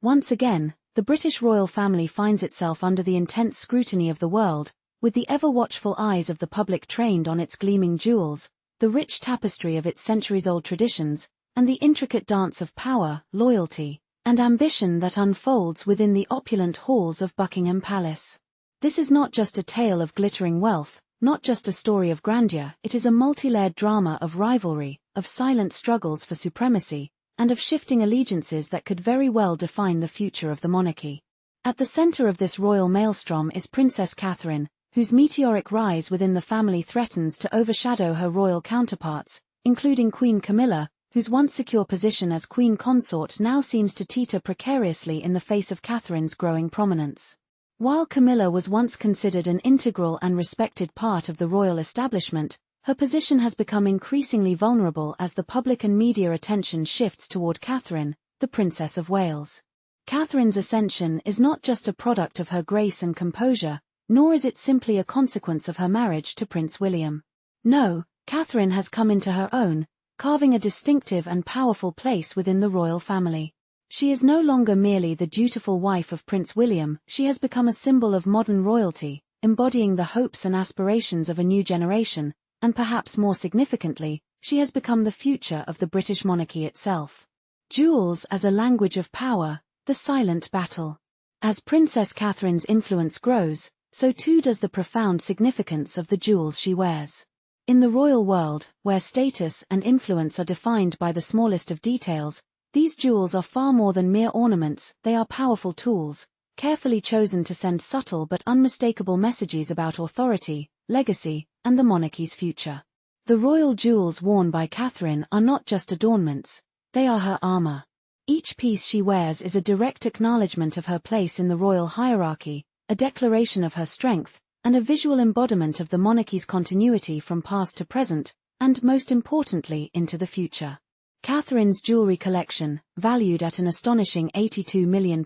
Once again, the British royal family finds itself under the intense scrutiny of the world, with the ever-watchful eyes of the public trained on its gleaming jewels, the rich tapestry of its centuries-old traditions, and the intricate dance of power, loyalty, and ambition that unfolds within the opulent halls of Buckingham Palace. This is not just a tale of glittering wealth, not just a story of grandeur, it is a multi-layered drama of rivalry, of silent struggles for supremacy, and of shifting allegiances that could very well define the future of the monarchy. At the center of this royal maelstrom is Princess Katherine, whose meteoric rise within the family threatens to overshadow her royal counterparts, including Queen Camilla, whose once secure position as queen consort now seems to teeter precariously in the face of Catherine's growing prominence. While Camilla was once considered an integral and respected part of the royal establishment, her position has become increasingly vulnerable as the public and media attention shifts toward Katherine, the Princess of Wales. Catherine's ascension is not just a product of her grace and composure, nor is it simply a consequence of her marriage to Prince William. No, Katherine has come into her own, carving a distinctive and powerful place within the royal family. She is no longer merely the dutiful wife of Prince William, she has become a symbol of modern royalty, embodying the hopes and aspirations of a new generation, and perhaps more significantly, she has become the future of the British monarchy itself. Jewels as a language of power, the silent battle. As Princess Catherine's influence grows, so too does the profound significance of the jewels she wears. In the royal world, where status and influence are defined by the smallest of details, these jewels are far more than mere ornaments, they are powerful tools, carefully chosen to send subtle but unmistakable messages about authority, legacy, and the monarchy's future. The royal jewels worn by Katherine are not just adornments, they are her armor. Each piece she wears is a direct acknowledgement of her place in the royal hierarchy, a declaration of her strength, and a visual embodiment of the monarchy's continuity from past to present, and most importantly into the future. Catherine's jewellery collection, valued at an astonishing £82 million,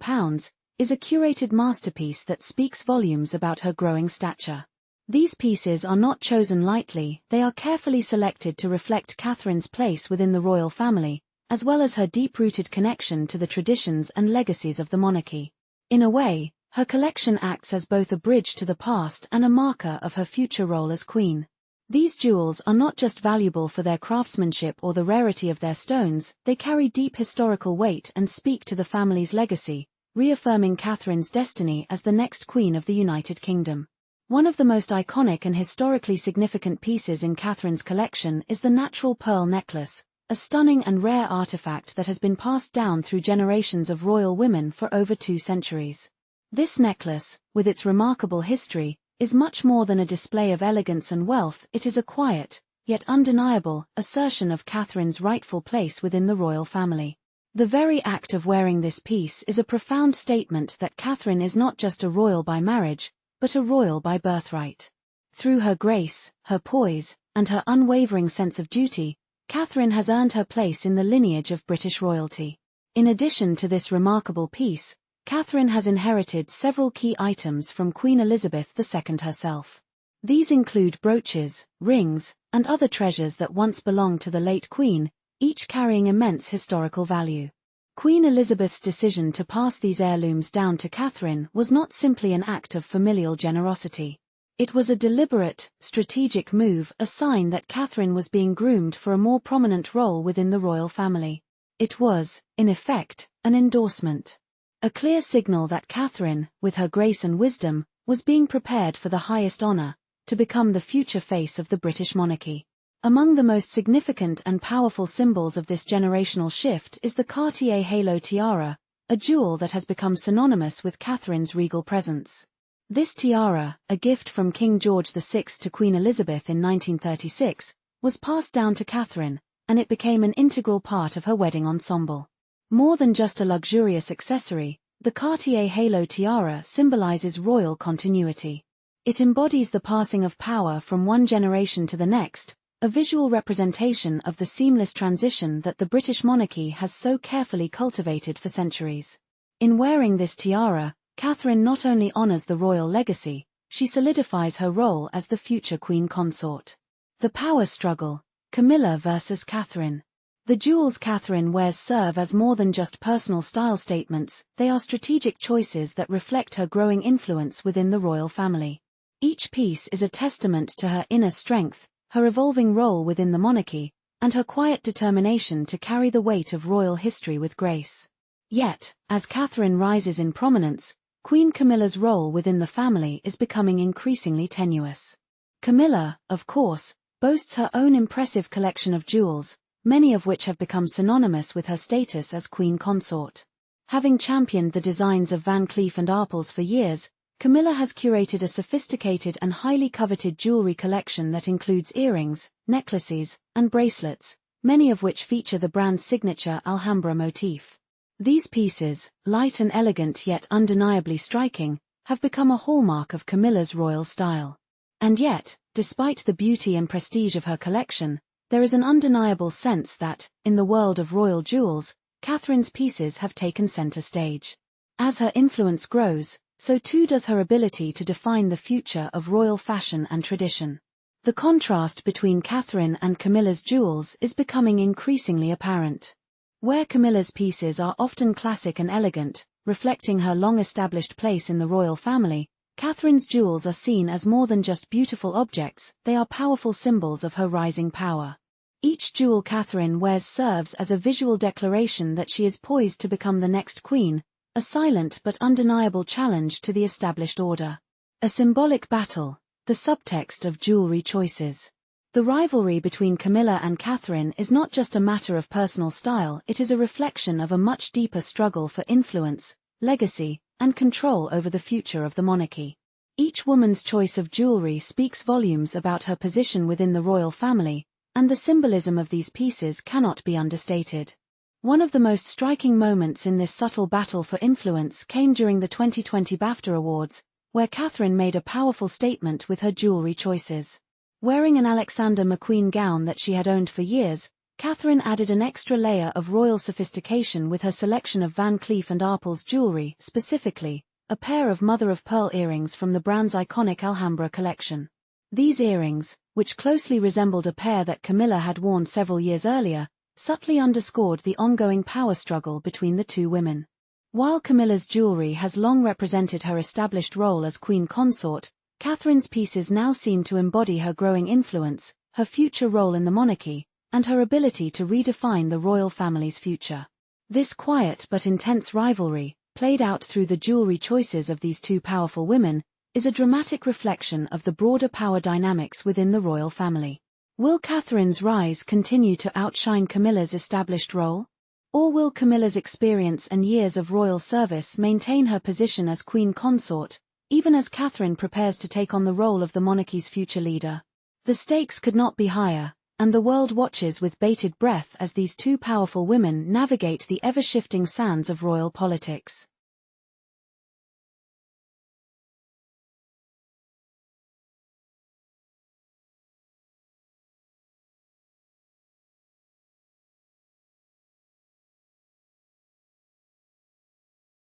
is a curated masterpiece that speaks volumes about her growing stature. These pieces are not chosen lightly, they are carefully selected to reflect Catherine's place within the royal family, as well as her deep-rooted connection to the traditions and legacies of the monarchy. In a way, her collection acts as both a bridge to the past and a marker of her future role as queen. These jewels are not just valuable for their craftsmanship or the rarity of their stones, they carry deep historical weight and speak to the family's legacy, reaffirming Catherine's destiny as the next queen of the United Kingdom. One of the most iconic and historically significant pieces in Catherine's collection is the natural pearl necklace, a stunning and rare artifact that has been passed down through generations of royal women for over 2 centuries. This necklace, with its remarkable history, is much more than a display of elegance and wealth, it is a quiet, yet undeniable, assertion of Catherine's rightful place within the royal family. The very act of wearing this piece is a profound statement that Katherine is not just a royal by marriage, but a royal by birthright. Through her grace, her poise, and her unwavering sense of duty, Katherine has earned her place in the lineage of British royalty. In addition to this remarkable piece, Katherine has inherited several key items from Queen Elizabeth II herself. These include brooches, rings, and other treasures that once belonged to the late Queen, each carrying immense historical value. Queen Elizabeth's decision to pass these heirlooms down to Katherine was not simply an act of familial generosity. It was a deliberate, strategic move, a sign that Katherine was being groomed for a more prominent role within the royal family. It was, in effect, an endorsement. A clear signal that Katherine, with her grace and wisdom, was being prepared for the highest honor, to become the future face of the British monarchy. Among the most significant and powerful symbols of this generational shift is the Cartier halo tiara, a jewel that has become synonymous with Catherine's regal presence. This tiara, a gift from King George VI to Queen Elizabeth in 1936, was passed down to Katherine, and it became an integral part of her wedding ensemble. More than just a luxurious accessory, the Cartier halo tiara symbolizes royal continuity. It embodies the passing of power from one generation to the next, a visual representation of the seamless transition that the British monarchy has so carefully cultivated for centuries. In wearing this tiara, Katherine not only honors the royal legacy, she solidifies her role as the future queen consort. The power struggle, Camilla versus Katherine. The jewels Katherine wears serve as more than just personal style statements, they are strategic choices that reflect her growing influence within the royal family. Each piece is a testament to her inner strength, her evolving role within the monarchy, and her quiet determination to carry the weight of royal history with grace. Yet, as Katherine rises in prominence, Queen Camilla's role within the family is becoming increasingly tenuous. Camilla, of course, boasts her own impressive collection of jewels, many of which have become synonymous with her status as queen consort. Having championed the designs of Van Cleef & Arpels for years, Camilla has curated a sophisticated and highly coveted jewelry collection that includes earrings, necklaces, and bracelets, many of which feature the brand's signature Alhambra motif. These pieces, light and elegant yet undeniably striking, have become a hallmark of Camilla's royal style. And yet, despite the beauty and prestige of her collection, there is an undeniable sense that, in the world of royal jewels, Katherine's pieces have taken center stage. As her influence grows, so too does her ability to define the future of royal fashion and tradition. The contrast between Katherine and Camilla's jewels is becoming increasingly apparent. Where Camilla's pieces are often classic and elegant, reflecting her long-established place in the royal family, Katherine's jewels are seen as more than just beautiful objects, they are powerful symbols of her rising power. Each jewel Katherine wears serves as a visual declaration that she is poised to become the next queen, a silent but undeniable challenge to the established order. A symbolic battle, the subtext of jewelry choices. The rivalry between Camilla and Katherine is not just a matter of personal style, it is a reflection of a much deeper struggle for influence, legacy, and control over the future of the monarchy. Each woman's choice of jewelry speaks volumes about her position within the royal family, and the symbolism of these pieces cannot be understated. One of the most striking moments in this subtle battle for influence came during the 2020 BAFTA Awards, where Katherine made a powerful statement with her jewelry choices. Wearing an Alexander McQueen gown that she had owned for years, Katherine added an extra layer of royal sophistication with her selection of Van Cleef & Arpels jewelry, specifically, a pair of mother-of-pearl earrings from the brand's iconic Alhambra collection. These earrings, which closely resembled a pair that Camilla had worn several years earlier, subtly underscored the ongoing power struggle between the two women. While Camilla's jewelry has long represented her established role as queen consort, Katherine's pieces now seem to embody her growing influence, her future role in the monarchy, and her ability to redefine the royal family's future. This quiet but intense rivalry, played out through the jewelry choices of these two powerful women, is a dramatic reflection of the broader power dynamics within the royal family. Will Katherine's rise continue to outshine Camilla's established role? Or will Camilla's experience and years of royal service maintain her position as queen consort, even as Katherine prepares to take on the role of the monarchy's future leader? The stakes could not be higher, and the world watches with bated breath as these two powerful women navigate the ever-shifting sands of royal politics.